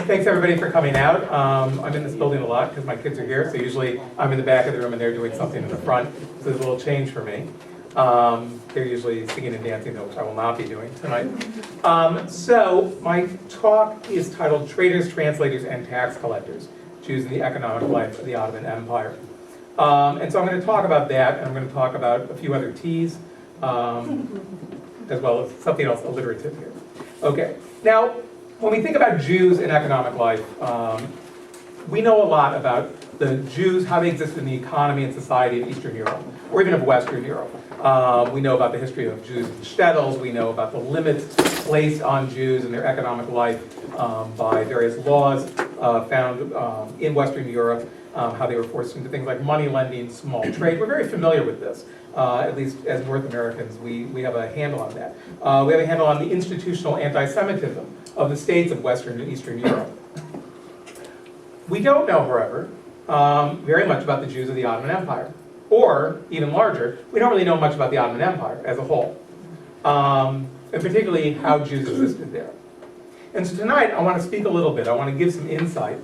Thanks everybody for coming out. I'm in this building a lot because my kids are here, so usually I'm in the back of the room and they're doing something in the front. So there's a little change for me. They're usually singing and dancing though, which I will not be doing tonight. So my talk is titled Traders, Translators, and Tax Collectors, Jews in the Economic Life of the Ottoman Empire. And so I'm going to talk about that, and I'm going to talk about a few other T's, as well as something else alliterative here. Okay, now when we think about Jews in economic life, we know a lot about the Jews, how they existed in the economy and society of Eastern Europe, or even of Western Europe. We know about the history of Jews and shtetls. We know about the limits placed on Jews in their economic life by various laws found in Western Europe, how they were forced into things like money lending, small trade. We're very familiar with this. At least as North Americans, we have a handle on that. We have a handle on the institutional anti-Semitism of the states of Western and Eastern Europe. We don't know, however, very much about the Jews of the Ottoman Empire. Or, even larger, we don't really know much about the Ottoman Empire as a whole. And particularly how Jews existed there. And so tonight I want to speak a little bit, I want to give some insight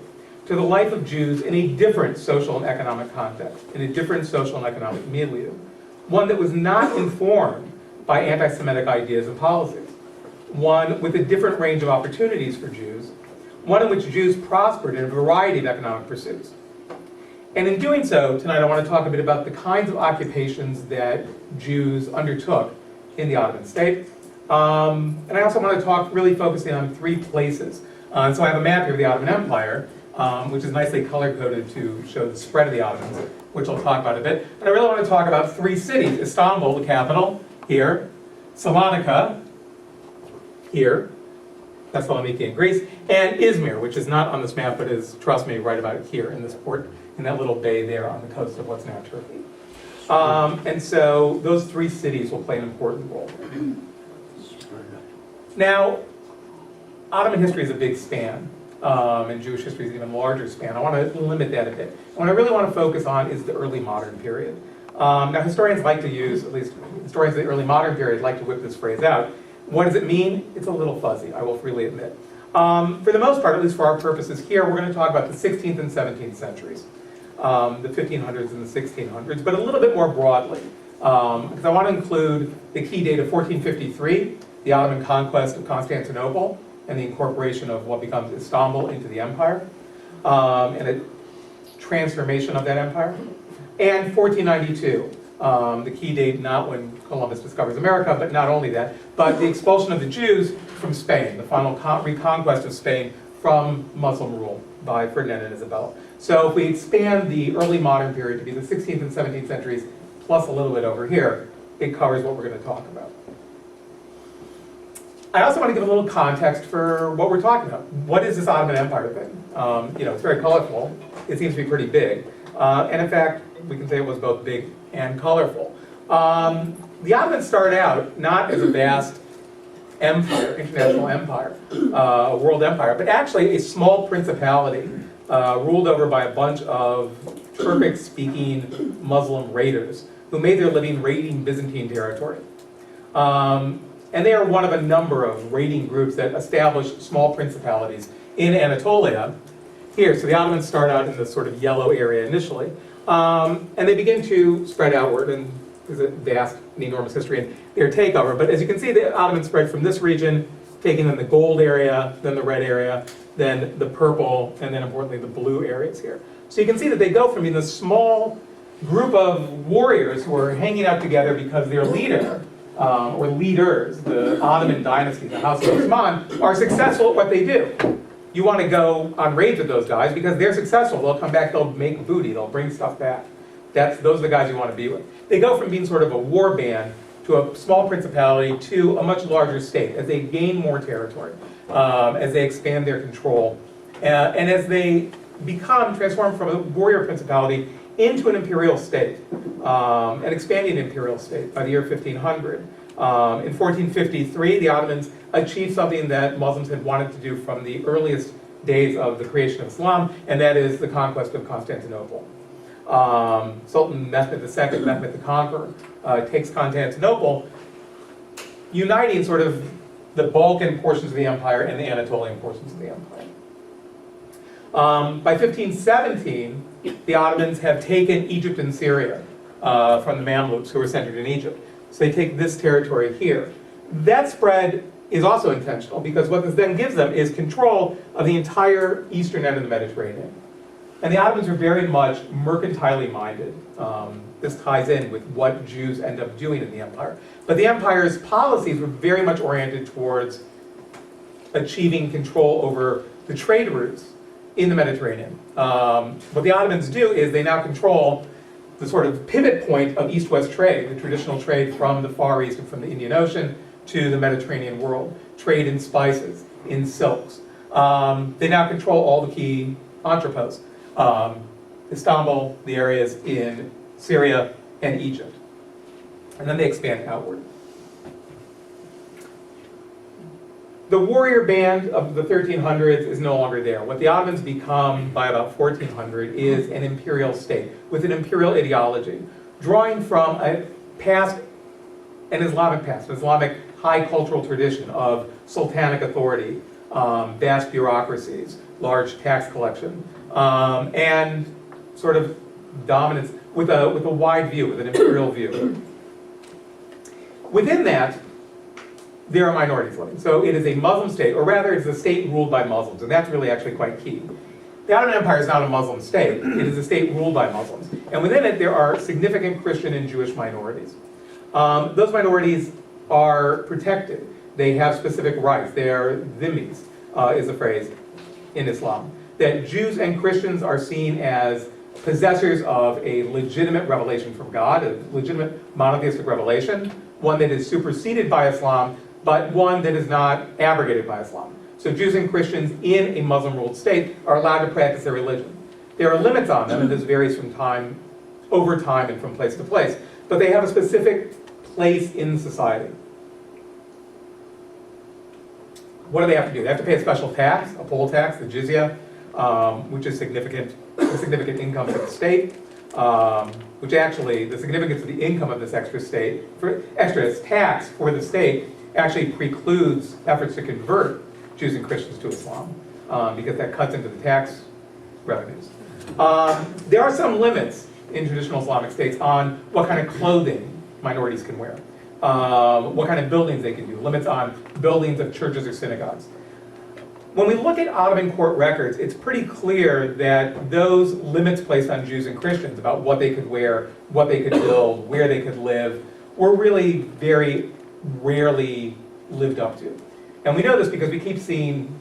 to the life of Jews in a different social and economic context, in a different social and economic milieu. One that was not informed by anti-Semitic ideas and policies. One with a different range of opportunities for Jews. One in which Jews prospered in a variety of economic pursuits. And in doing so, tonight I want to talk a bit about the kinds of occupations that Jews undertook in the Ottoman state. And I also want to talk really focusing on three places. So I have a map here of the Ottoman Empire, which is nicely color-coded to show the spread of the Ottomans, which I'll talk about a bit. And I really want to talk about three cities: Istanbul, the capital, here; Salonika, here; Thessaloniki in Greece; and Izmir, which is not on this map, but is, trust me, right about here in this port, in that little bay there on the coast of what's now Turkey. And so those three cities will play an important role. Now, Ottoman history is a big span. And Jewish history is an even larger span. I want to limit that a bit. And what I really want to focus on is the early modern period. Now historians like to use, at least historians of the early modern period like to whip this phrase out. What does it mean? It's a little fuzzy, I will freely admit. For the most part, at least for our purposes here, we're going to talk about the 16th and 17th centuries. The 1500s and the 1600s, but a little bit more broadly. Because I want to include the key date of 1453, the Ottoman conquest of Constantinople, and the incorporation of what becomes Istanbul into the empire, and a transformation of that empire. And 1492, the key date not when Columbus discovers America, but not only that, but the expulsion of the Jews from Spain, the final reconquest of Spain from Muslim rule by Ferdinand and Isabella. So if we expand the early modern period to be the 16th and 17th centuries, plus a little bit over here, it covers what we're going to talk about. I also want to give a little context for what we're talking about. What is this Ottoman Empire thing? It's very colorful. It seems to be pretty big. And in fact, we can say it was both big and colorful. The Ottomans started out not as a vast empire, international empire, a world empire, but actually a small principality ruled over by a bunch of Turkic-speaking Muslim raiders who made their living raiding Byzantine territory. And they are one of a number of raiding groups that established small principalities in Anatolia. Here, so the Ottomans start out in this sort of yellow area initially, and they begin to spread outward, and there's a vast and enormous history in their takeover. But as you can see, the Ottomans spread from this region, taking then the gold area, then the red area, then the purple, and then importantly the blue areas here. So you can see that they go from being this small group of warriors who are hanging out together because their leader, or leaders, the Ottoman dynasty, the House of Osman, are successful at what they do. You want to go on raids with those guys because they're successful. They'll come back, they'll make booty, they'll bring stuff back. Those are the guys you want to be with. They go from being sort of a war band to a small principality to a much larger state as they gain more territory, as they expand their control, and as they transform from a warrior principality into an imperial state, an expanding imperial state by the year 1500. In 1453, the Ottomans achieved something that Muslims had wanted to do from the earliest days of the creation of Islam, and that is the conquest of Constantinople. Sultan Mehmed II, Mehmed the Conqueror, takes Constantinople, uniting sort of the Balkan portions of the empire and the Anatolian portions of the empire. By 1517, the Ottomans have taken Egypt and Syria from the Mamluks, who were centered in Egypt. So they take this territory here. That spread is also intentional, because what this then gives them is control of the entire eastern end of the Mediterranean. And the Ottomans are very much mercantilely minded. This ties in with what Jews end up doing in the empire. But the empire's policies were very much oriented towards achieving control over the trade routes in the Mediterranean. What the Ottomans do is they now control the sort of pivot point of east-west trade, the traditional trade from the Far East and from the Indian Ocean to the Mediterranean world, trade in spices, in silks. They now control all the key entrepôts. Istanbul, the areas in Syria and Egypt. And then they expand outward. The warrior band of the 1300s is no longer there. What the Ottomans become by about 1400 is an imperial state with an imperial ideology, drawing from a past, an Islamic past, an Islamic high cultural tradition of sultanic authority, vast bureaucracies, large tax collection, and sort of dominance with a wide view, with an imperial view. Within that, there are minorities living. So it is a Muslim state, or rather it's a state ruled by Muslims, and that's really actually quite key. The Ottoman Empire is not a Muslim state, it is a state ruled by Muslims. And within it there are significant Christian and Jewish minorities. Those minorities are protected. They have specific rights. They are dhimmis, is the phrase in Islam. That Jews and Christians are seen as possessors of a legitimate revelation from God, a legitimate monotheistic revelation, one that is superseded by Islam, but one that is not abrogated by Islam. So Jews and Christians in a Muslim-ruled state are allowed to practice their religion. There are limits on them, and this varies from time, over time and from place to place, but they have a specific place in society. What do they have to do? They have to pay a special tax, a poll tax, the jizya, which is a significant income for the state, which actually, the significance of the income of this extra tax for the state actually precludes efforts to convert Jews and Christians to Islam, because that cuts into the tax revenues. There are some limits in traditional Islamic states on what kind of clothing minorities can wear, what kind of buildings they can do, limits on buildings of churches or synagogues. When we look at Ottoman court records, it's pretty clear that those limits placed on Jews and Christians about what they could wear, what they could build, where they could live, were really very rarely lived up to. And we know this because we keep seeing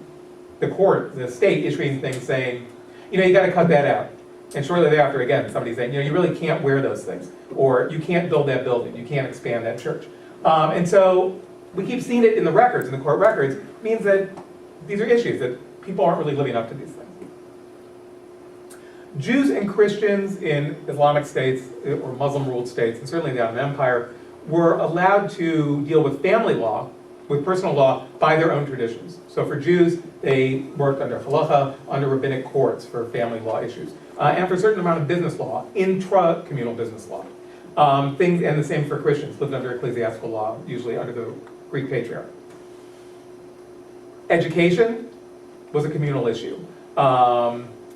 the court, the state, issuing things saying, you got to cut that out. And shortly thereafter, again, somebody's saying, you really can't wear those things. Or you can't build that building. You can't expand that church. And so we keep seeing it in the records, in the court records, means that these are issues, that people aren't really living up to these things. Jews and Christians in Islamic states, or Muslim-ruled states, and certainly in the Ottoman Empire, were allowed to deal with family law, with personal law, by their own traditions. So for Jews, they worked under halacha, under rabbinic courts for family law issues, and for a certain amount of business law, intra-communal business law. And the same for Christians, lived under ecclesiastical law, usually under the Greek patriarch. Education was a communal issue.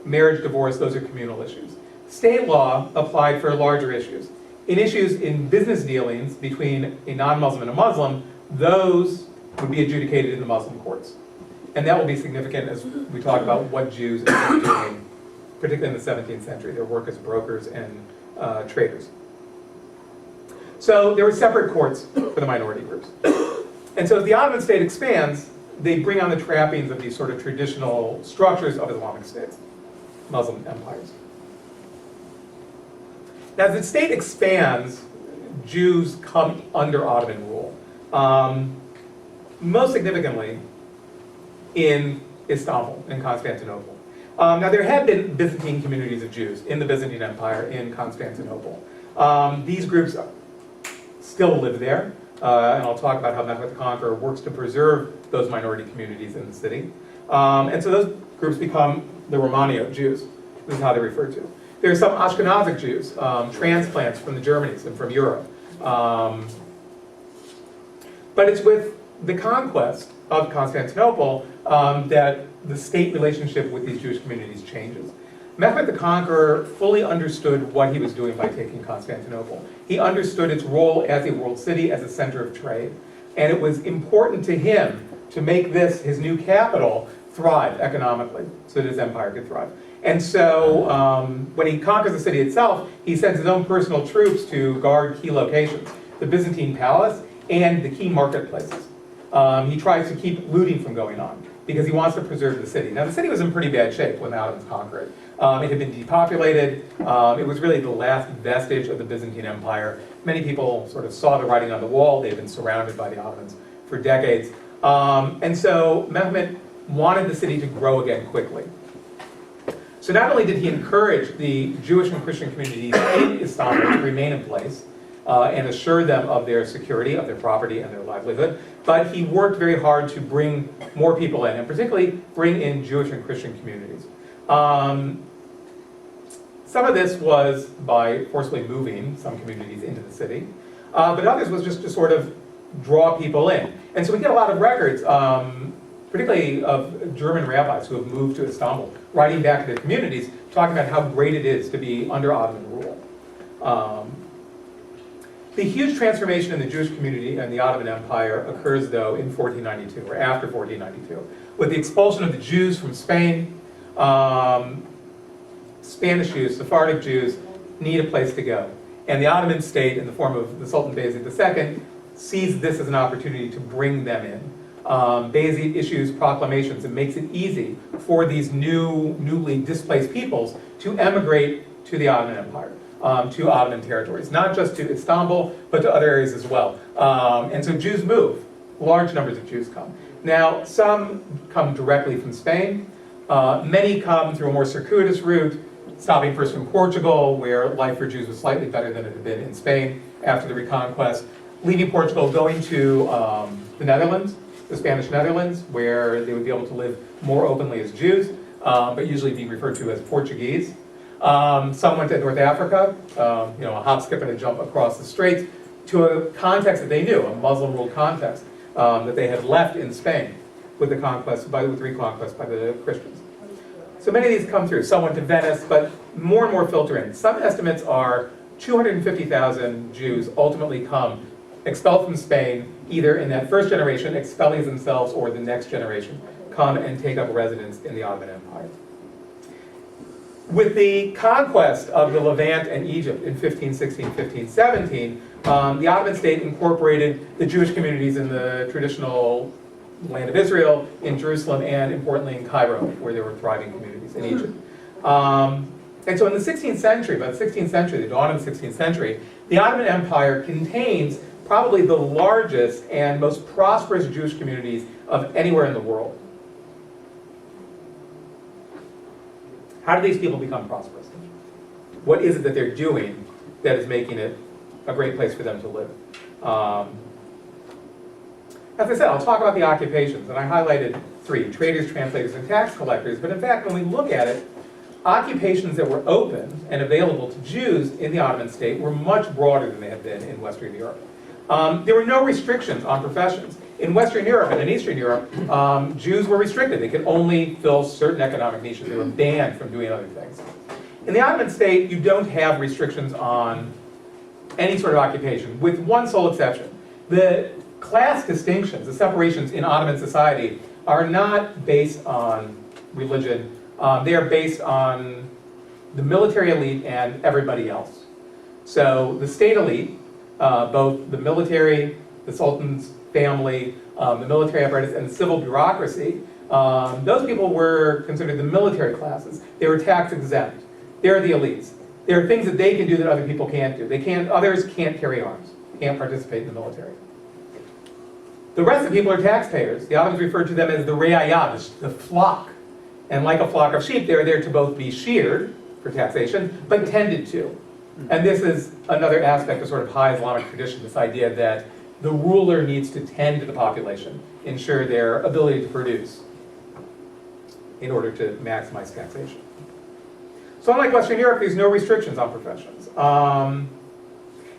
Marriage, divorce, those are communal issues. State law applied for larger issues. In business dealings between a non-Muslim and a Muslim, those would be adjudicated in the Muslim courts. And that will be significant as we talk about what Jews are doing, particularly in the 17th century, their work as brokers and traders. So there were separate courts for the minority groups. And so as the Ottoman state expands, they bring on the trappings of these sort of traditional structures of Islamic states, Muslim empires. Now, as the state expands, Jews come under Ottoman rule. Most significantly in Istanbul, in Constantinople. Now, there had been Byzantine communities of Jews in the Byzantine Empire in Constantinople. These groups still live there, and I'll talk about how Mehmet the Conqueror works to preserve those minority communities in the city. And so those groups become the Romaniote Jews. This is how they're referred to. There are some Ashkenazic Jews, transplants from the Germanies and from Europe. But it's with the conquest of Constantinople, that the state relationship with these Jewish communities changes. Mehmed the Conqueror fully understood what he was doing by taking Constantinople. He understood its role as a world city, as a center of trade. And it was important to him to make this, his new capital, thrive economically, so that his empire could thrive. And so when he conquers the city itself, he sends his own personal troops to guard key locations, the Byzantine palace and the key marketplaces. He tries to keep looting from going on because he wants to preserve the city. Now the city was in pretty bad shape when the Ottomans conquered it. It had been depopulated. It was really the last vestige of the Byzantine Empire. Many people sort of saw the writing on the wall. They'd been surrounded by the Ottomans for decades. And so Mehmed wanted the city to grow again quickly. So not only did he encourage the Jewish and Christian communities in Istanbul to remain in place and assure them of their security, of their property and their livelihood, but he worked very hard to bring more people in, and particularly bring in Jewish and Christian communities. Some of this was by forcibly moving some communities into the city, but others was just to sort of draw people in. And so we get a lot of records, particularly of German rabbis who have moved to Istanbul, writing back to their communities, talking about how great it is to be under Ottoman rule. The huge transformation in the Jewish community and the Ottoman Empire occurs, though, in 1492, or after 1492, with the expulsion of the Jews from Spain. Spanish Jews, Sephardic Jews, need a place to go. And the Ottoman state, in the form of the Sultan Bayezid II, sees this as an opportunity to bring them in. Bayezid issues proclamations and makes it easy for these newly displaced peoples to emigrate to the Ottoman Empire, to Ottoman territories, not just to Istanbul, but to other areas as well. And so Jews move. Large numbers of Jews come. Now, some come directly from Spain. Many come through a more circuitous route, stopping first from Portugal, where life for Jews was slightly better than it had been in Spain after the Reconquest, leaving Portugal, going to the Netherlands, the Spanish Netherlands, where they would be able to live more openly as Jews, but usually being referred to as Portuguese. Some went to North Africa, a hop, skip, and a jump across the straits to a context that they knew, a Muslim-ruled context that they had left in Spain with the reconquest by the Christians. So many of these come through. Some went to Venice, but more and more filter in. Some estimates are 250,000 Jews ultimately come, expelled from Spain, either in that first generation, expellees themselves, or the next generation, come and take up residence in the Ottoman Empire. With the conquest of the Levant and Egypt in 1516, 1517, the Ottoman state incorporated the Jewish communities in the traditional land of Israel, in Jerusalem, and importantly in Cairo, where there were thriving communities in Egypt. And so in the 16th century, by the 16th century, the dawn of the 16th century, the Ottoman Empire contains probably the largest and most prosperous Jewish communities of anywhere in the world. How do these people become prosperous? What is it that they're doing that is making it a great place for them to live? As I said, I'll talk about the occupations, and I highlighted 3, traders, translators, and tax collectors. But in fact, when we look at it, occupations that were open and available to Jews in the Ottoman state were much broader than they had been in Western Europe. There were no restrictions on professions. In Western Europe and in Eastern Europe, Jews were restricted. They could only fill certain economic niches. They were banned from doing other things. In the Ottoman state, you don't have restrictions on any sort of occupation, with one sole exception. The class distinctions, the separations in Ottoman society, are not based on religion. They are based on the military elite and everybody else. So the state elite, both the military, the Sultan's family, the military apparatus, and the civil bureaucracy, those people were considered the military classes. They were tax exempt. They're the elites. There are things that they can do that other people can't do. Others can't carry arms, can't participate in the military. The rest of the people are taxpayers. The Ottomans referred to them as the re'ayah, the flock. And like a flock of sheep, they're there to both be sheared for taxation, but tended to. And this is another aspect of sort of high Islamic tradition, this idea that the ruler needs to tend to the population, ensure their ability to produce in order to maximize taxation. So unlike Western Europe, there's no restrictions on professions.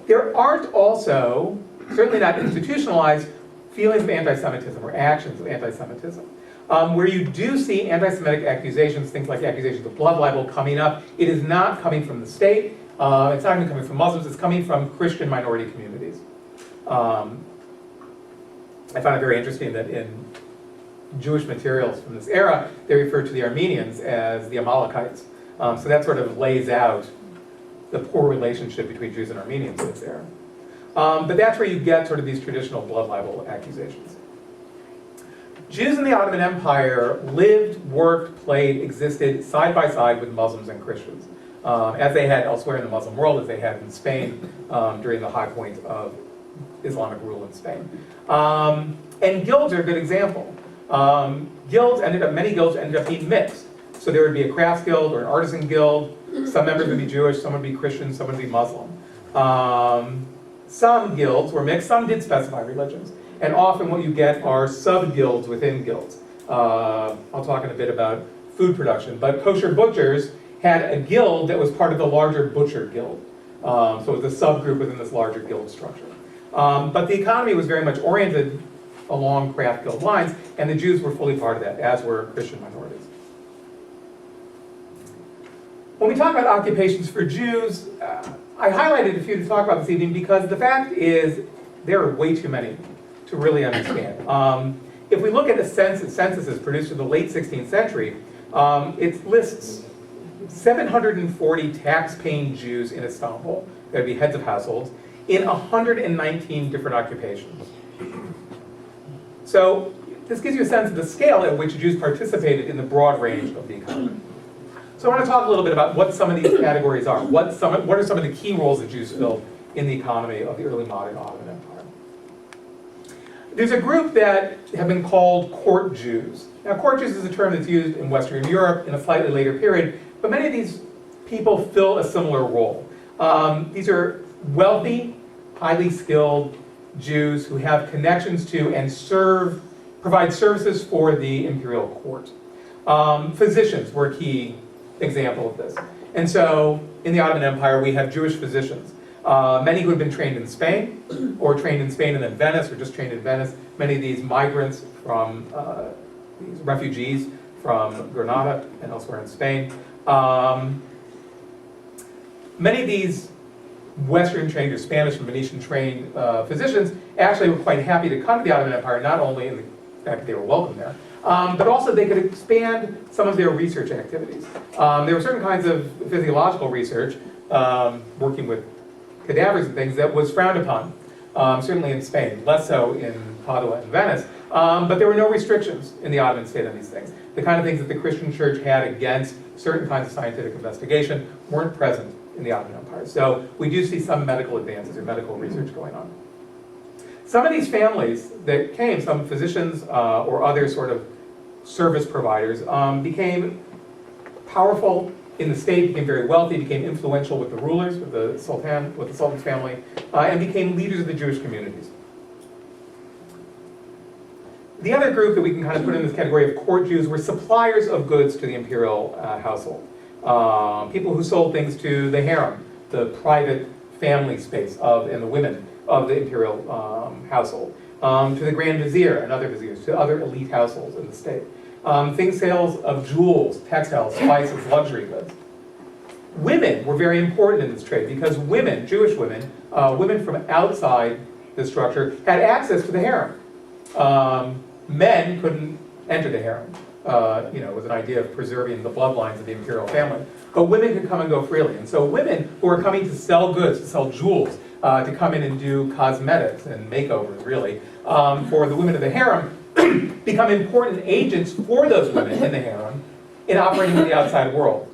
There aren't also, certainly not institutionalized, feelings of anti-Semitism or actions of anti-Semitism. Where you do see anti-Semitic accusations, things like accusations of blood libel coming up, it is not coming from the state, it's not even coming from Muslims, it's coming from Christian minority communities. I find it very interesting that in Jewish materials from this era, they refer to the Armenians as the Amalekites. So that sort of lays out the poor relationship between Jews and Armenians in this era. But that's where you get sort of these traditional blood libel accusations. Jews in the Ottoman Empire lived, worked, played, existed side by side with Muslims and Christians, as they had elsewhere in the Muslim world, as they had in Spain during the high point of Islamic rule in Spain. And guilds are a good example. Many guilds ended up being mixed. So there would be a crafts guild or an artisan guild. Some members would be Jewish, some would be Christian, some would be Muslim. Some guilds were mixed, some did specify religions. And often what you get are sub-guilds within guilds. I'll talk in a bit about food production, but kosher butchers had a guild that was part of the larger butcher guild. So it was a subgroup within this larger guild structure. But the economy was very much oriented along craft guild lines, and the Jews were fully part of that, as were Christian minorities. When we talk about occupations for Jews, I highlighted a few to talk about this evening because the fact is there are way too many to really understand. If we look at the censuses produced in the late 16th century, it lists 740 tax-paying Jews in Istanbul, that would be heads of households, in 119 different occupations. So this gives you a sense of the scale at which Jews participated in the broad range of the economy. So I want to talk a little bit about what some of these categories are. What are some of the key roles that Jews filled in the economy of the early modern Ottoman Empire? There's a group that have been called court Jews. Now, court Jews is a term that's used in Western Europe in a slightly later period, but many of these people fill a similar role. These are wealthy, highly skilled Jews who have connections to and provide services for the imperial court. Physicians were a key example of this. And so in the Ottoman Empire, we have Jewish physicians. Many who had been trained in Spain, or trained in Spain and then Venice, or just trained in Venice. Many of these migrants from, these refugees from Granada and elsewhere in Spain. Many of these Western trained or Spanish and Venetian trained physicians actually were quite happy to come to the Ottoman Empire, not only in the fact that they were welcome there, but also they could expand some of their research activities. There were certain kinds of physiological research, working with cadavers and things, that was frowned upon, certainly in Spain, less so in Padua and Venice, but there were no restrictions in the Ottoman state on these things. The kind of things that the Christian church had against certain kinds of scientific investigation weren't present in the Ottoman Empire. So we do see some medical advances or medical research going on. Some of these families that came, some physicians or other sort of service providers, became powerful in the state, became very wealthy, became influential with the rulers, with the Sultan's family, and became leaders of the Jewish communities. The other group that we can kind of put in this category of court Jews were suppliers of goods to the imperial household. People who sold things to the harem, the private family space and the women of the imperial household, to the Grand Vizier and other viziers, to other elite households in the state. Sales of jewels, textiles, spices, luxury goods. Women were very important in this trade because women, Jewish women, women from outside the structure had access to the harem. Men couldn't enter the harem. It was an idea of preserving the bloodlines of the imperial family. But women could come and go freely. And so women who were coming to sell goods, to sell jewels, to come in and do cosmetics and makeovers, really, for the women of the harem, become important agents for those women in the harem in operating with the outside world.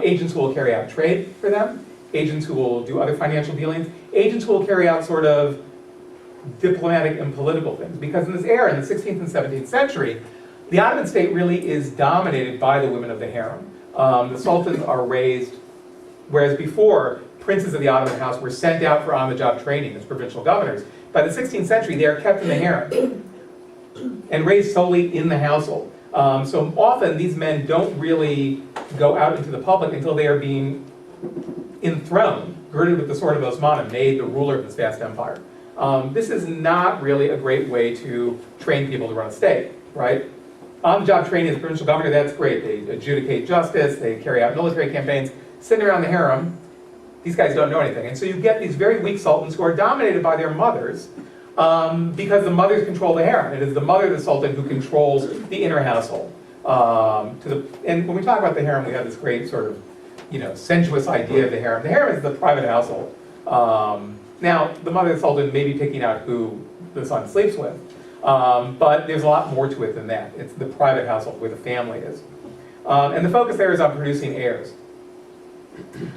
Agents who will carry out trade for them, agents who will do other financial dealings, agents who will carry out sort of diplomatic and political things. Because in this era, in the 16th and 17th century, the Ottoman state really is dominated by the women of the harem. The sultans are raised, whereas before, princes of the Ottoman house were sent out for on-the-job training as provincial governors. By the 16th century, they are kept in the harem and raised solely in the household. So often, these men don't really go out into the public until they are being enthroned, girded with the sword of Osman, and made the ruler of this vast empire. This is not really a great way to train people to run a state, right? On-the-job training as a provincial governor, that's great. They adjudicate justice, they carry out military campaigns, sitting around the harem. These guys don't know anything. And so you get these very weak sultans who are dominated by their mothers because the mothers control the harem. It is the mother of the sultan who controls the inner household. And when we talk about the harem, we have this great sort of, sensuous idea of the harem. The harem is the private household. Now, the mother of the sultan may be picking out who the son sleeps with, but there's a lot more to it than that. It's the private household where the family is. And the focus there is on producing heirs.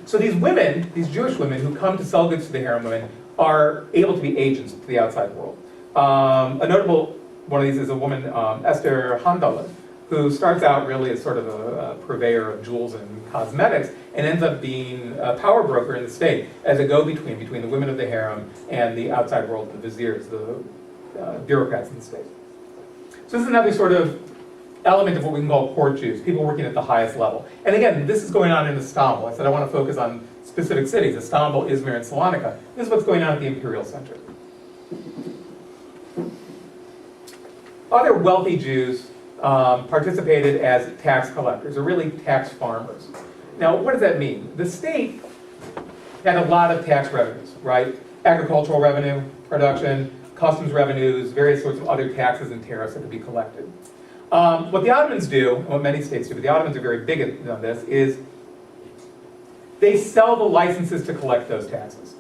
So these women, these Jewish women who come to sell goods to the harem women, are able to be agents to the outside world. A notable one of these is a woman, Esther Handala, who starts out really as sort of a purveyor of jewels and cosmetics, and ends up being a power broker in the state as a go-between between the women of the harem and the outside world, the viziers, the bureaucrats in the state. So this is another sort of element of what we can call court Jews, people working at the highest level. And again, this is going on in Istanbul. I said I want to focus on specific cities, Istanbul, Izmir, and Salonika. This is what's going on at the Imperial Center. Other wealthy Jews participated as tax collectors, or really tax farmers. Now, what does that mean? The state had a lot of tax revenues, right? Agricultural revenue, production, customs revenues, various sorts of other taxes and tariffs that could be collected. What the Ottomans do, and what many states do, but the Ottomans are very big on this, is they sell the licenses to collect those taxes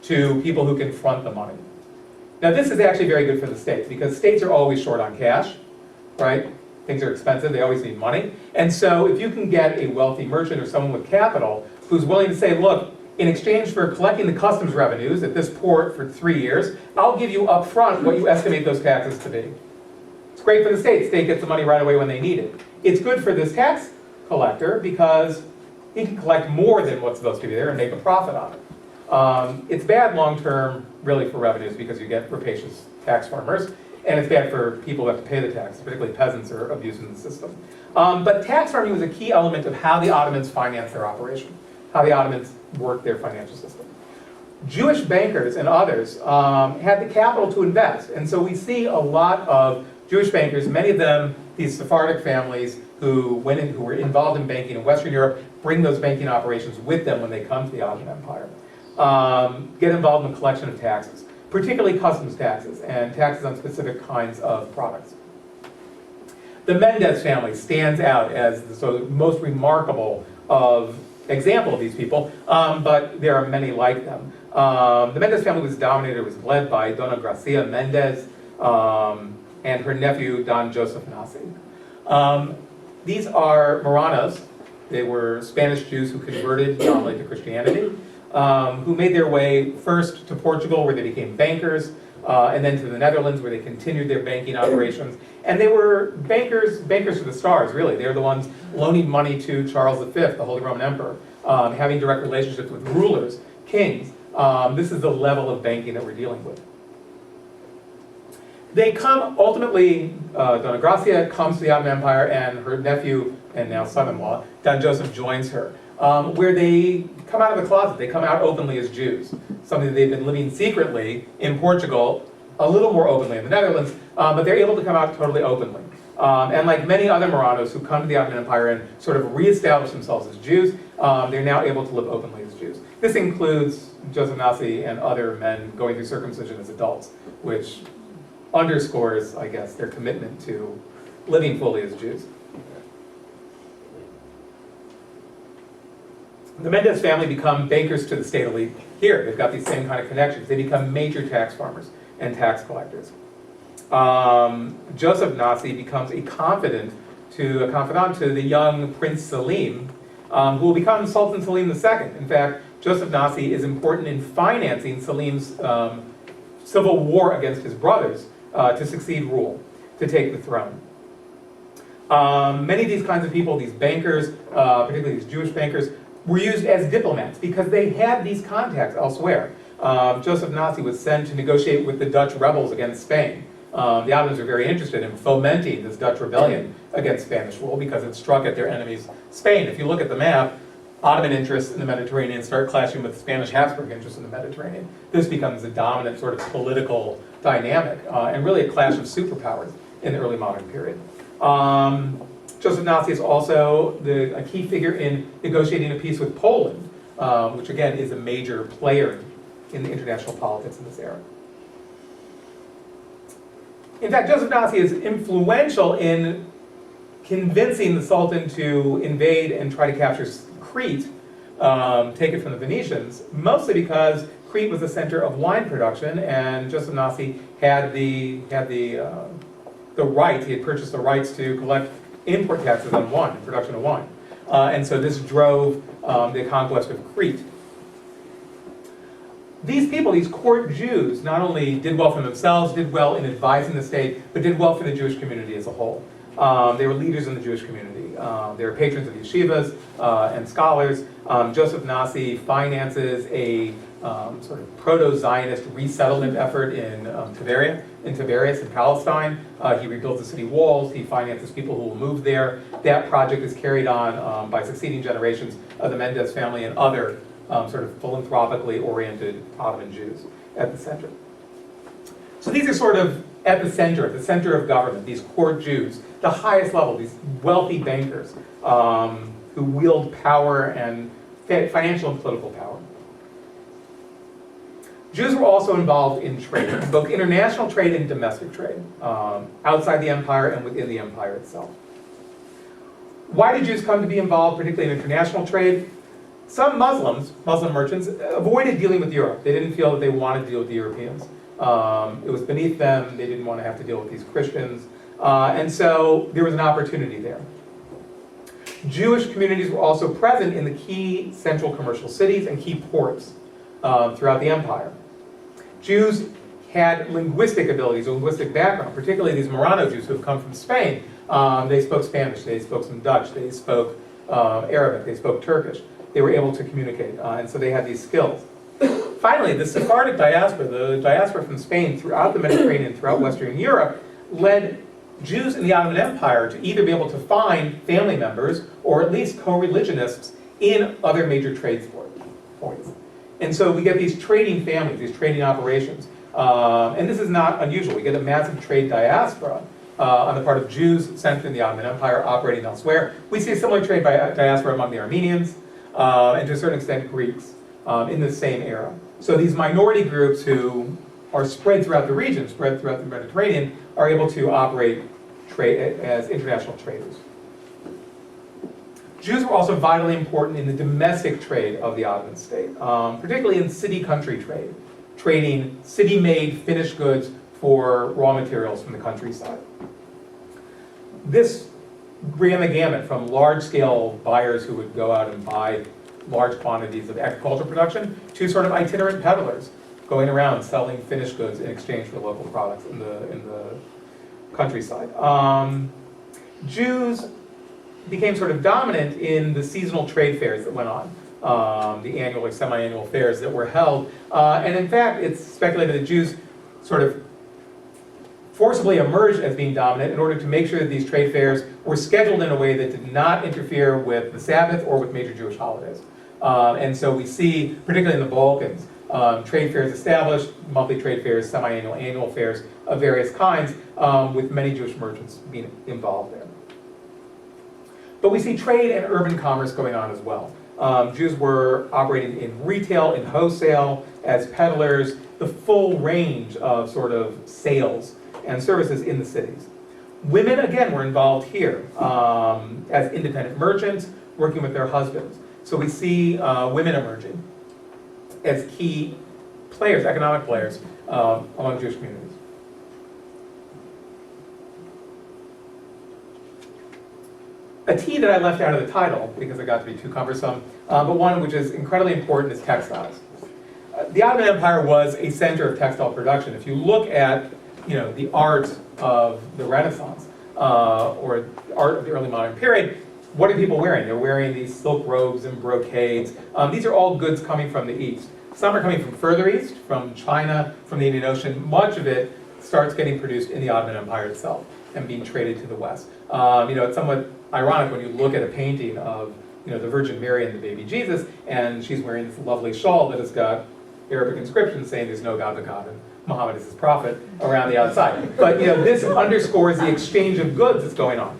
to people who can front the money. Now this is actually very good for the states, because states are always short on cash, right? Things are expensive, they always need money. And so if you can get a wealthy merchant or someone with capital who's willing to say, look, in exchange for collecting the customs revenues at this port for 3 years, I'll give you up front what you estimate those taxes to be. It's great for the state. The state gets the money right away when they need it. It's good for this tax collector because he can collect more than what's supposed to be there and make a profit on it. It's bad long-term, really, for revenues because you get rapacious tax farmers, and it's bad for people who have to pay the taxes, particularly peasants are abusing the system. But tax farming was a key element of how the Ottomans financed their operation, how the Ottomans worked their financial system. Jewish bankers and others had the capital to invest, and so we see a lot of Jewish bankers, many of them these Sephardic families who were involved in banking in Western Europe, bring those banking operations with them when they come to the Ottoman Empire. Get involved in the collection of taxes, particularly customs taxes and taxes on specific kinds of products. The Mendes family stands out as the most remarkable example of these people, but there are many like them. The Mendes family was led by Dona Gracia Mendes and her nephew Don Joseph Nasi. These are Marranos. They were Spanish Jews who converted nominally to Christianity, who made their way first to Portugal, where they became bankers, and then to the Netherlands, where they continued their banking operations. And they were bankers to the stars, really. They were the ones loaning money to Charles V, the Holy Roman Emperor, having direct relationships with rulers, kings. This is the level of banking that we're dealing with. They come, ultimately, Dona Gracia comes to the Ottoman Empire, and her nephew, and now son-in-law, Don Joseph, joins her, where they come out of the closet. They come out openly as Jews, something that they've been living secretly in Portugal, a little more openly in the Netherlands, but they're able to come out totally openly. And like many other Marranos who come to the Ottoman Empire and sort of reestablish themselves as Jews, they're now able to live openly as Jews. This includes Joseph Nasi and other men going through circumcision as adults, which underscores, I guess, their commitment to living fully as Jews. The Mendes family become bankers to the state elite here. They've got these same kind of connections. They become major tax farmers and tax collectors. Joseph Nasi becomes a confidant to the young Prince Selim, who will become Sultan Selim II. In fact, Joseph Nasi is important in financing Selim's civil war against his brothers to succeed rule, to take the throne. Many of these kinds of people, these bankers, particularly these Jewish bankers, were used as diplomats because they had these contacts elsewhere. Joseph Nasi was sent to negotiate with the Dutch rebels against Spain. The Ottomans were very interested in fomenting this Dutch rebellion against Spanish rule because it struck at their enemies, Spain. If you look at the map, Ottoman interests in the Mediterranean start clashing with Spanish Habsburg interests in the Mediterranean. This becomes a dominant sort of political dynamic, and really a clash of superpowers in the early modern period. Joseph Nazi is also a key figure in negotiating a peace with Poland, which again is a major player in the international politics in this era. In fact, Joseph Nazi is influential in convincing the Sultan to invade and try to capture Crete, take it from the Venetians, mostly because Crete was the center of wine production, and Joseph Nazi had the rights. He had purchased the rights to collect import taxes on wine, production of wine, and so this drove the conquest of Crete. These people, these court Jews, not only did well for themselves, did well in advising the state, but did well for the Jewish community as a whole. They were leaders in the Jewish community. They were patrons of yeshivas and scholars. Joseph Nazi finances a sort of proto-Zionist resettlement effort in Tiberias in Palestine. He rebuilds the city walls. He finances people who will move there. That project is carried on by succeeding generations of the Mendes family and other sort of philanthropically oriented Ottoman Jews at the center. So these are sort of at the center of government, these court Jews, the highest level, these wealthy bankers who wield power and financial and political power. Jews were also involved in trade, both international trade and domestic trade, outside the empire and within the empire itself. Why did Jews come to be involved, particularly in international trade? Some Muslim merchants, avoided dealing with Europe. They didn't feel that they wanted to deal with the Europeans. It was beneath them. They didn't want to have to deal with these Christians. And so there was an opportunity there. Jewish communities were also present in the key central commercial cities and key ports throughout the empire. Jews had linguistic abilities, a linguistic background, particularly these Maronite Jews who have come from Spain. They spoke Spanish, they spoke some Dutch, they spoke Arabic, they spoke Turkish. They were able to communicate, and so they had these skills. Finally, the Sephardic diaspora, the diaspora from Spain throughout the Mediterranean, throughout Western Europe, led Jews in the Ottoman Empire to either be able to find family members or at least co-religionists in other major trade points. And so we get these trading families, these trading operations. And this is not unusual. We get a massive trade diaspora on the part of Jews centered in the Ottoman Empire operating elsewhere. We see a similar trade diaspora among the Armenians and to a certain extent Greeks in the same era. So these minority groups who are spread throughout the region, spread throughout the Mediterranean, are able to operate as international traders. Jews were also vitally important in the domestic trade of the Ottoman state, particularly in city-country trade, trading city-made finished goods for raw materials from the countryside. This ran the gamut from large-scale buyers who would go out and buy large quantities of agricultural production to sort of itinerant peddlers going around selling finished goods in exchange for local products in the countryside. Jews became sort of dominant in the seasonal trade fairs that went on, the annual or semi-annual fairs that were held. And in fact, it's speculated that Jews sort of forcibly emerged as being dominant in order to make sure that these trade fairs were scheduled in a way that did not interfere with the Sabbath or with major Jewish holidays. And so we see, particularly in the Balkans, trade fairs established, monthly trade fairs, semi-annual, annual fairs of various kinds, with many Jewish merchants being involved there. But we see trade and urban commerce going on as well. Jews were operating in retail, in wholesale, as peddlers, the full range of sort of sales and services in the cities. Women, again, were involved here as independent merchants working with their husbands. So we see women emerging as key players, economic players, among Jewish communities. A T that I left out of the title, because it got to be too cumbersome, but one which is incredibly important is textiles. The Ottoman Empire was a center of textile production. If you look at the art of the Renaissance, or art of the early modern period, what are people wearing? They're wearing these silk robes and brocades. These are all goods coming from the East. Some are coming from further east, from China, from the Indian Ocean. Much of it starts getting produced in the Ottoman Empire itself and being traded to the West. It's somewhat ironic when you look at a painting of the Virgin Mary and the baby Jesus, and she's wearing this lovely shawl that has got Arabic inscriptions saying there's no God but God, and Muhammad is his prophet around the outside. But this underscores the exchange of goods that's going on.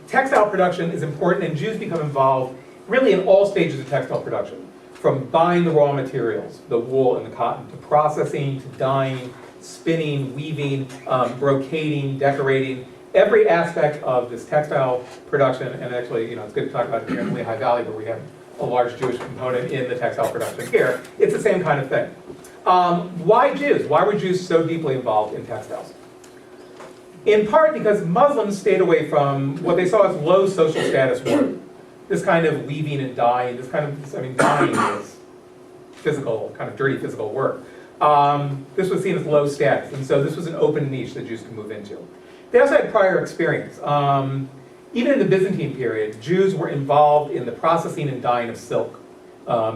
Textile production is important, and Jews become involved really in all stages of textile production, from buying the raw materials, the wool and the cotton, to processing, to dyeing, spinning, weaving, brocading, decorating, every aspect of this textile production. And actually, it's good to talk about it here in Lehigh Valley, where we have a large Jewish component in the textile production here. It's the same kind of thing. Why Jews? Why were Jews so deeply involved in textiles? In part because Muslims stayed away from what they saw as low social status work. This kind of weaving and dyeing, dyeing is physical, kind of dirty physical work. This was seen as low status, and so this was an open niche that Jews could move into. They also had prior experience. Even in the Byzantine period, Jews were involved in the processing and dyeing of silk.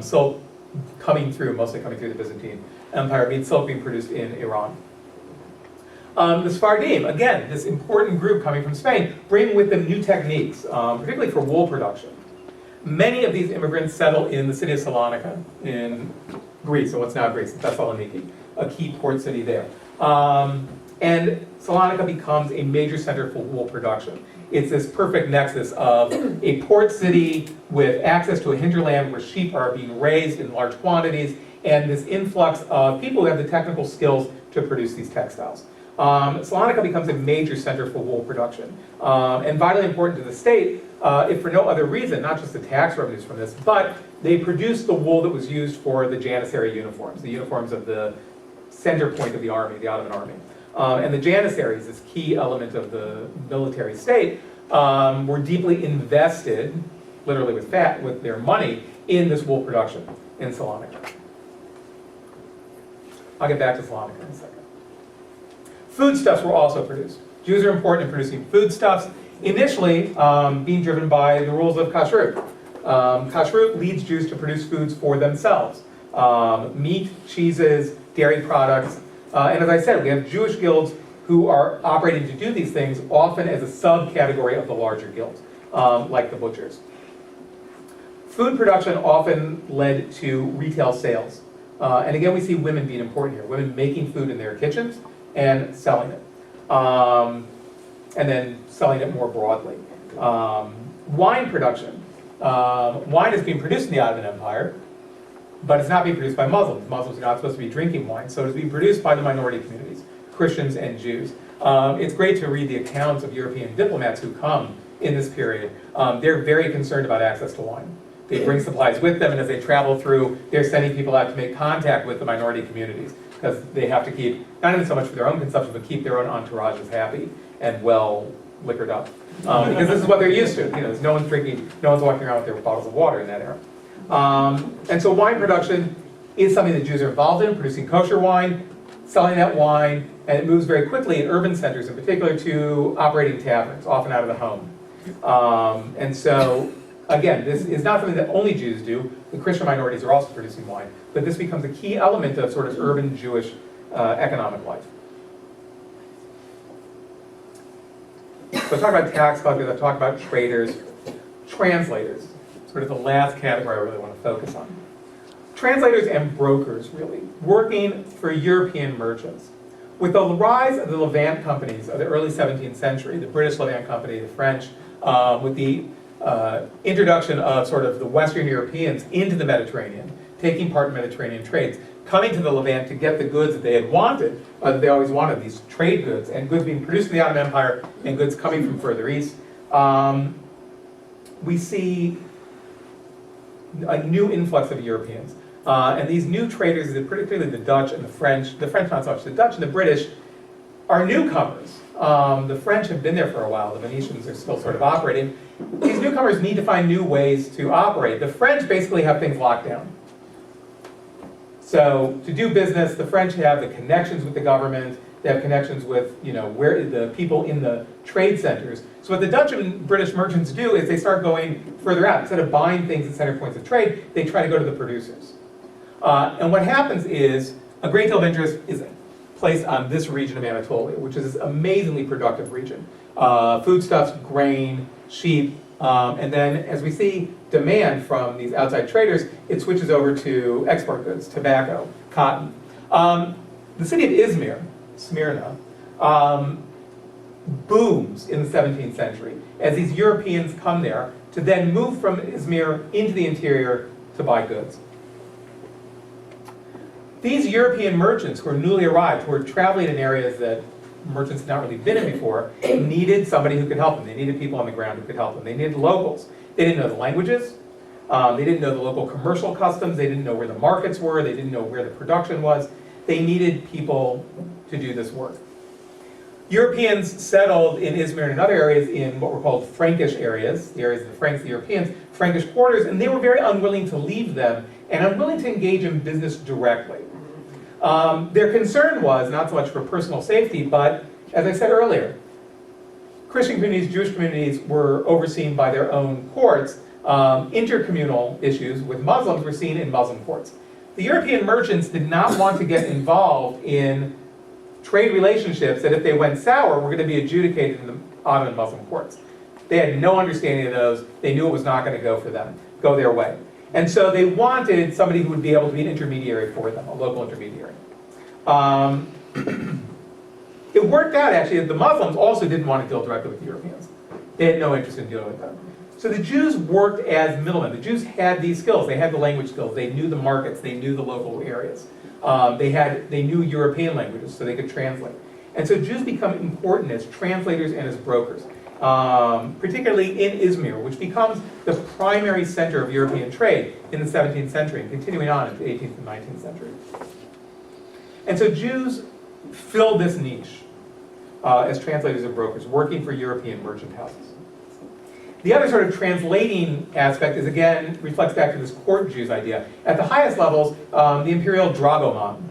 Silk mostly coming through the Byzantine Empire, silk being produced in Iran. The Sephardim, again, this important group coming from Spain, bring with them new techniques, particularly for wool production. Many of these immigrants settle in the city of Salonika in Greece, or what's now Greece, Thessaloniki, a key port city there. And Salonika becomes a major center for wool production. It's this perfect nexus of a port city with access to a hinterland where sheep are being raised in large quantities, and this influx of people who have the technical skills to produce these textiles. Salonika becomes a major center for wool production, and vitally important to the state, if for no other reason, not just the tax revenues from this, but they produced the wool that was used for the Janissary uniforms, the uniforms of the center point of the army, the Ottoman army. And the Janissaries, this key element of the military state, were deeply invested, literally with their money, in this wool production in Salonika. I'll get back to Salonika in a second. Foodstuffs were also produced. Jews are important in producing foodstuffs, initially being driven by the rules of kashrut. Kashrut leads Jews to produce foods for themselves. Meat, cheeses, dairy products. And as I said, we have Jewish guilds who are operating to do these things, often as a subcategory of the larger guilds, like the butchers. Food production often led to retail sales. And again, we see women being important here, women making food in their kitchens and selling it. And then selling it more broadly. Wine production. Wine is being produced in the Ottoman Empire, but it's not being produced by Muslims. Muslims are not supposed to be drinking wine, so it's being produced by the minority communities, Christians and Jews. It's great to read the accounts of European diplomats who come in this period. They're very concerned about access to wine. They bring supplies with them, and as they travel through, they're sending people out to make contact with the minority communities, because they have to keep, not even so much for their own consumption, but keep their own entourages happy and well liquored up. Because this is what they're used to. There's no one's drinking, no one's walking around with their bottles of water in that era. And so wine production is something that Jews are involved in, producing kosher wine, selling that wine, and it moves very quickly in urban centers in particular to operating taverns, often out of the home. And so, again, this is not something that only Jews do. The Christian minorities are also producing wine, but this becomes a key element of sort of urban Jewish economic life. So I talk about tax collectors, I talk about traders, translators, sort of the last category I really want to focus on. Translators and brokers, really, working for European merchants. With the rise of the Levant companies of the early 17th century, the British Levant Company, the French, with the introduction of sort of the Western Europeans into the Mediterranean, taking part in Mediterranean trades, coming to the Levant to get the goods that they had wanted, that they always wanted, these trade goods, and goods being produced in the Ottoman Empire, and goods coming from further east. We see a new influx of Europeans. And these new traders, particularly the Dutch and the French not so much, the Dutch and the British, are newcomers. The French have been there for a while, the Venetians are still sort of operating. These newcomers need to find new ways to operate. The French basically have things locked down. So to do business, the French have the connections with the government, they have connections with where the people in the trade centers. So what the Dutch and British merchants do is they start going further out. Instead of buying things at center points of trade, they try to go to the producers. And what happens is a great deal of interest is placed on this region of Anatolia, which is this amazingly productive region. Foodstuffs, grain, sheep, And then as we see demand from these outside traders, it switches over to export goods, tobacco, cotton. The city of Izmir, Smyrna, booms in the 17th century as these Europeans come there to then move from Izmir into the interior to buy goods. These European merchants who were newly arrived, who were traveling in areas that merchants had not really been in before, needed somebody who could help them. They needed people on the ground who could help them. They needed locals. They didn't know the languages. They didn't know the local commercial customs. They didn't know where the markets were. They didn't know where the production was. They needed people to do this work. Europeans settled in Izmir and in other areas in what were called Frankish areas, the areas of the Franks, the Europeans, Frankish quarters, and they were very unwilling to leave them and unwilling to engage in business directly. Their concern was not so much for personal safety, but as I said earlier, Christian communities, Jewish communities were overseen by their own courts. Intercommunal issues with Muslims were seen in Muslim courts. The European merchants did not want to get involved in trade relationships that if they went sour were going to be adjudicated in the Ottoman Muslim courts. They had no understanding of those. They knew it was not going to go for them, go their way. And so they wanted somebody who would be able to be an intermediary for them, a local intermediary. It worked out actually that the Muslims also didn't want to deal directly with the Europeans. They had no interest in dealing with them. So the Jews worked as middlemen. The Jews had these skills. They had the language skills. They knew the markets. They knew the local areas. They knew European languages, so they could translate. And so Jews become important as translators and as brokers, particularly in Izmir, which becomes the primary center of European trade in the 17th century and continuing on into the 18th and 19th century. And so Jews filled this niche as translators and brokers, working for European merchant houses. The other sort of translating aspect is, again, reflects back to this court Jews idea. At the highest levels, the Imperial dragoman,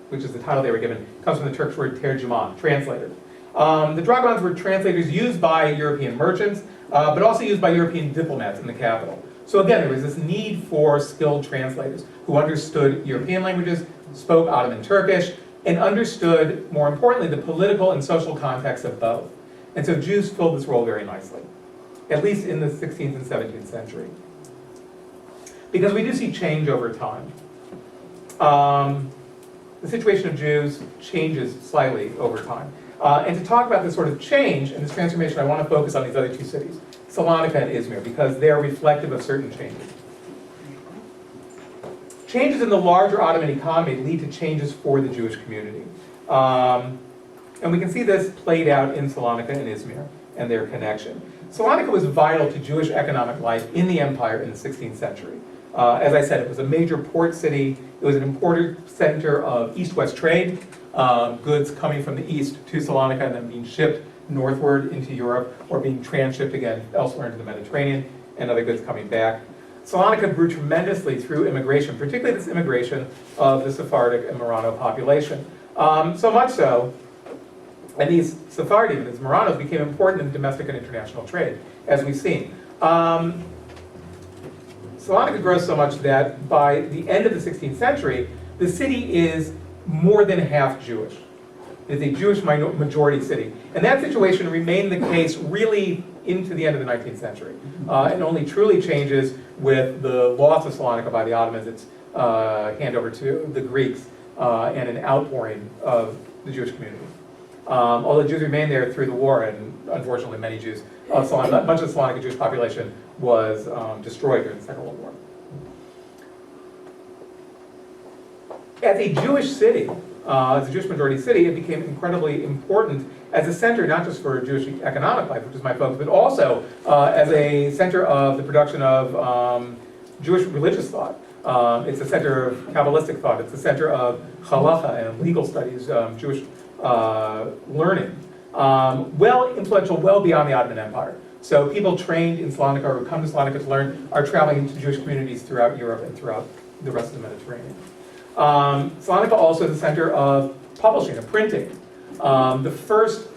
which is the title they were given, comes from the Turkish word tercüman, translator. The dragomans were translators used by European merchants, but also used by European diplomats in the capital. So again, there was this need for skilled translators who understood European languages, spoke Ottoman Turkish, and understood, more importantly, the political and social context of both. And so Jews filled this role very nicely, at least in the 16th and 17th century. Because we do see change over time. The situation of Jews changes slightly over time. And to talk about this sort of change and this transformation, I want to focus on these other two cities, Salonika and Izmir, because they're reflective of certain changes. Changes in the larger Ottoman economy lead to changes for the Jewish community. And we can see this played out in Salonika and Izmir and their connection. Salonika was vital to Jewish economic life in the empire in the 16th century. As I said, it was a major port city. It was an important center of east-west trade, goods coming from the east to Salonika and then being shipped northward into Europe or being transshipped again elsewhere into the Mediterranean and other goods coming back. Salonika grew tremendously through immigration, particularly this immigration of the Sephardic and Marano population. So much so, and these Sephardim, these Maranos, became important in domestic and international trade, as we've seen. Salonika grows so much that by the end of the 16th century, the city is more than half Jewish. It is a Jewish majority city. And that situation remained the case really into the end of the 19th century. It only truly changes with the loss of Salonika by the Ottomans, its handover to the Greeks, and an outpouring of the Jewish community. Although Jews remained there through the war, and unfortunately many Jews, much of the Salonika Jewish population was destroyed during the Second World War. As a Jewish city, as a Jewish majority city, it became incredibly important as a center, not just for Jewish economic life, which is my focus, but also as a center of the production of Jewish religious thought. It's a center of Kabbalistic thought. It's a center of halacha and legal studies, Jewish learning. Well influential, well beyond the Ottoman Empire. So people trained in Salonika or who come to Salonika to learn are traveling to Jewish communities throughout Europe and throughout the rest of the Mediterranean. Salonika also is the center of publishing, of printing. The first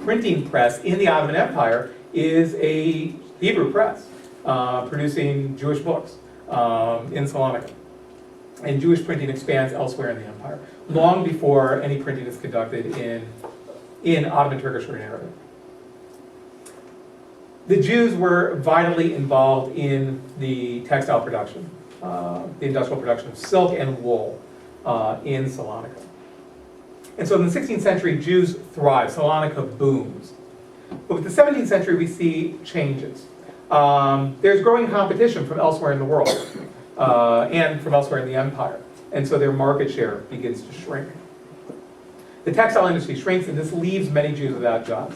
printing press in the Ottoman Empire is a Hebrew press, producing Jewish books in Salonika. And Jewish printing expands elsewhere in the empire, long before any printing is conducted in Ottoman Turkish or in Arabic. The Jews were vitally involved in the textile production, the industrial production of silk and wool in Salonika. And so in the 16th century, Jews thrive. Salonika booms. But with the 17th century, we see changes. There's growing competition from elsewhere in the world and from elsewhere in the empire. And so their market share begins to shrink. The textile industry shrinks, and this leaves many Jews without jobs.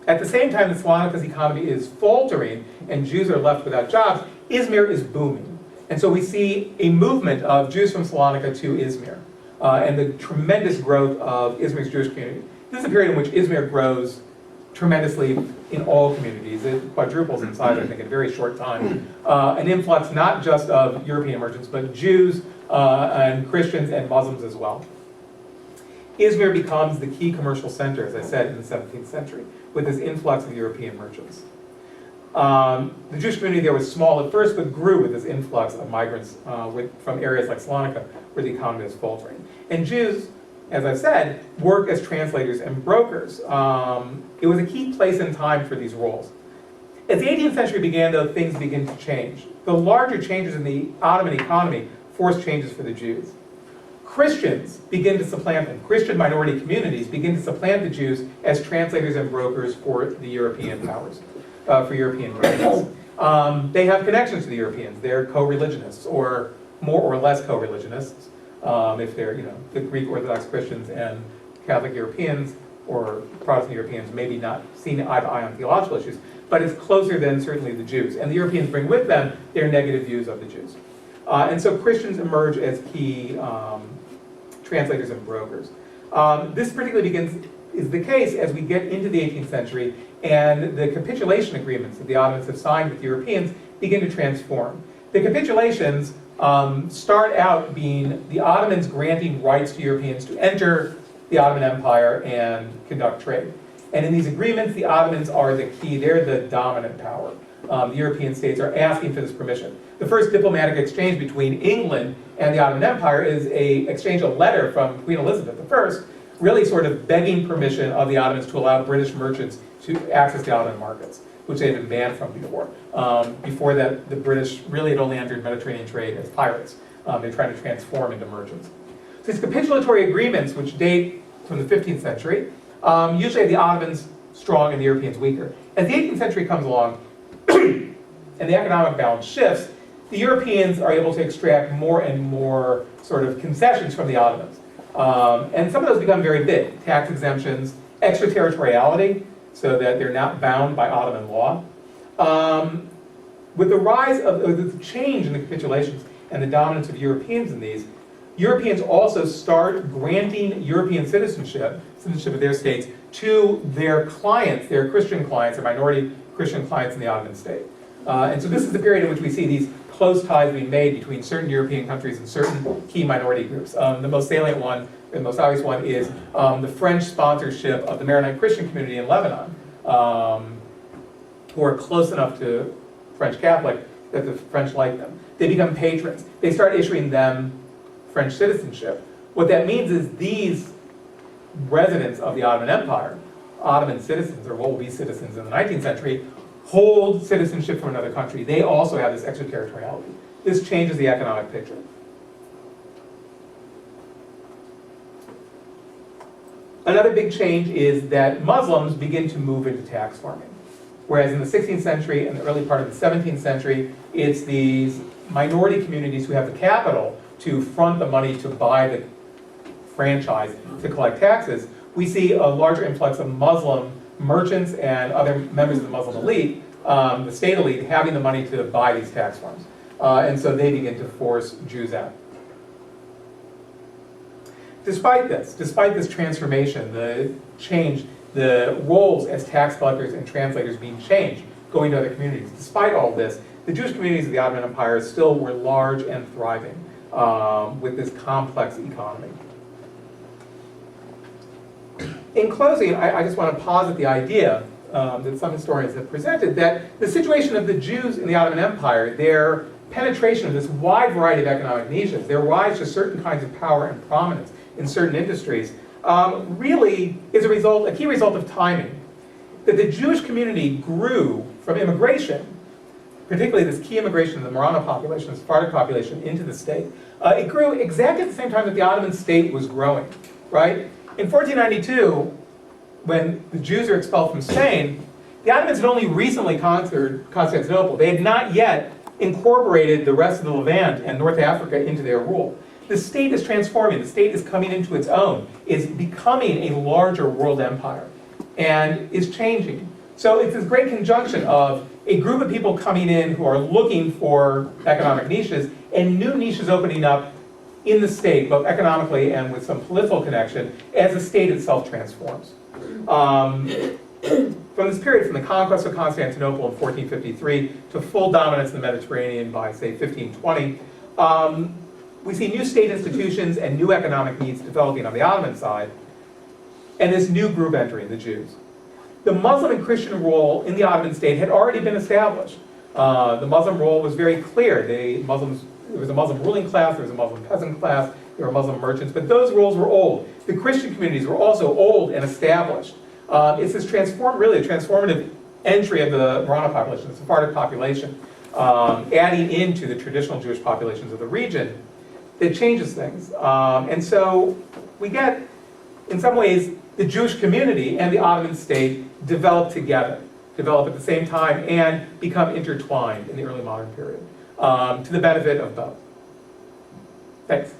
At the same time that Salonika's economy is faltering and Jews are left without jobs, Izmir is booming. And so we see a movement of Jews from Salonika to Izmir and the tremendous growth of Izmir's Jewish community. This is a period in which Izmir grows tremendously in all communities. It quadruples in size, I think, in a very short time. An influx not just of European merchants, but Jews and Christians and Muslims as well. Izmir becomes the key commercial center, as I said, in the 17th century, with this influx of European merchants. The Jewish community there was small at first, but grew with this influx of migrants from areas like Salonika, where the economy is faltering. And Jews, as I've said, work as translators and brokers. It was a key place and time for these roles. As the 18th century began, though, things began to change. The larger changes in the Ottoman economy forced changes for the Jews. Christians begin to supplant them. Christian minority communities begin to supplant the Jews as translators and brokers for the European powers, for European merchants. They have connections to the Europeans. They're co-religionists, or more or less co-religionists, if they're, the Greek Orthodox Christians and Catholic Europeans or Protestant Europeans, maybe not seen eye to eye on theological issues, but it's closer than certainly the Jews. And the Europeans bring with them their negative views of the Jews. And so Christians emerge as key translators and brokers. This particularly is the case as we get into the 18th century and the capitulation agreements that the Ottomans have signed with Europeans begin to transform. The capitulations start out being the Ottomans granting rights to Europeans to enter the Ottoman Empire and conduct trade. And in these agreements, the Ottomans are the key. They're the dominant power. The European states are asking for this permission. The first diplomatic exchange between England and the Ottoman Empire is a letter from Queen Elizabeth I, really sort of begging permission of the Ottomans to allow British merchants to access the Ottoman markets, which they had been banned from before. Before that, the British really had only entered Mediterranean trade as pirates. They tried to transform into merchants. So these capitulatory agreements, which date from the 15th century, usually have the Ottomans strong and the Europeans weaker. As the 18th century comes along, and the economic balance shifts, the Europeans are able to extract more and more sort of concessions from the Ottomans. And some of those become very big. Tax exemptions, extraterritoriality, so that they're not bound by Ottoman law. With the rise of the change in the capitulations and the dominance of Europeans in these, Europeans also start granting European citizenship of their states, to their clients, their Christian clients, or minority Christian clients in the Ottoman state. And so this is the period in which we see these close ties being made between certain European countries and certain key minority groups. The most salient one, and most obvious one, is the French sponsorship of the Maronite Christian community in Lebanon, who are close enough to French Catholic that the French like them. They become patrons. They start issuing them French citizenship. What that means is these residents of the Ottoman Empire, Ottoman citizens, or what will be citizens in the 19th century, hold citizenship from another country. They also have this extraterritoriality. This changes the economic picture. Another big change is that Muslims begin to move into tax farming. Whereas in the 16th century and the early part of the 17th century, it's these minority communities who have the capital to front the money to buy the franchise to collect taxes. We see a larger influx of Muslim merchants and other members of the Muslim elite, the state elite, having the money to buy these tax farms. And so they begin to force Jews out. Despite this transformation, the change, the roles as tax collectors and translators being changed, going to other communities, despite all this, the Jewish communities of the Ottoman Empire still were large and thriving with this complex economy. In closing, I just want to posit the idea that some historians have presented that the situation of the Jews in the Ottoman Empire, their penetration of this wide variety of economic niches, their rise to certain kinds of power and prominence in certain industries, really is a key result of timing. that the Jewish community grew from immigration, particularly this key immigration of the Maronite population, the Sephardic population, into the state. It grew exactly at the same time that the Ottoman state was growing, right? In 1492, when the Jews are expelled from Spain, the Ottomans had only recently conquered Constantinople. They had not yet incorporated the rest of the Levant and North Africa into their rule. The state is transforming. The state is coming into its own, is becoming a larger world empire, and is changing. So it's this great conjunction of a group of people coming in who are looking for economic niches, and new niches opening up in the state, both economically and with some political connection, as the state itself transforms. From this period, from the conquest of Constantinople in 1453 to full dominance in the Mediterranean by, say, 1520, we see new state institutions and new economic needs developing on the Ottoman side, and this new group entering, the Jews. The Muslim and Christian role in the Ottoman state had already been established. The Muslim role was very clear. There was a Muslim ruling class, there was a Muslim peasant class, there were Muslim merchants, but those roles were old. The Christian communities were also old and established. It's this transformative entry of the Maronite population, the Sephardic population, adding into the traditional Jewish populations of the region that changes things. And so we get, in some ways, the Jewish community and the Ottoman state develop together, develop at the same time, and become intertwined in the early modern period, to the benefit of both. Thanks.